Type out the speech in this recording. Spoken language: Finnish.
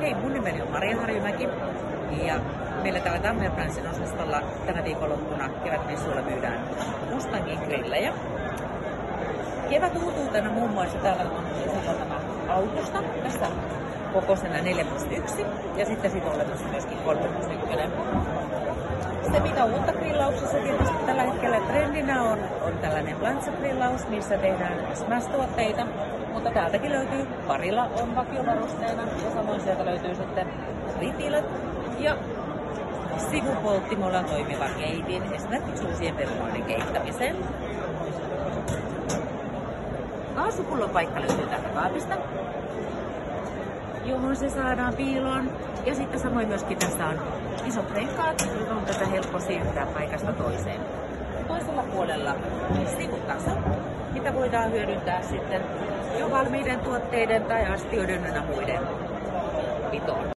Hei, mun nimeni on Maria Harjumäki ja meillä täällä Tammerfransin osastolla tänä viikonloppuna kevätmessuilla myydään Mustangin grillejä. Kevätuutuutena muun muassa täällä on tämä autosta. Tässä kokoisena 4+1 ja sitten siitä olemassa myöskin 3+1. Se mitä uutta grillauksessa tietysti tällä hetkellä trendinä on tällainen plancha-grillaus, missä tehdään smash-tuotteita. Mutta täältäkin löytyy parilla on vakiovarusteena ja samoin sieltä löytyy sitten ritilät ja sivupolttimolla on toimiva keitin esimerkiksi uusien perunoiden keittämiseen. Kaasupullon paikka löytyy täältä kaapista, johon se saadaan piiloon. Ja sitten samoin myöskin tässä on isot renkaat, jotka on tätä helppo siirtää paikasta toiseen. Toisella puolella on sivutasa, mitä voidaan hyödyntää sitten jo valmiiden tuotteiden tai astioiden ja muiden pitoon.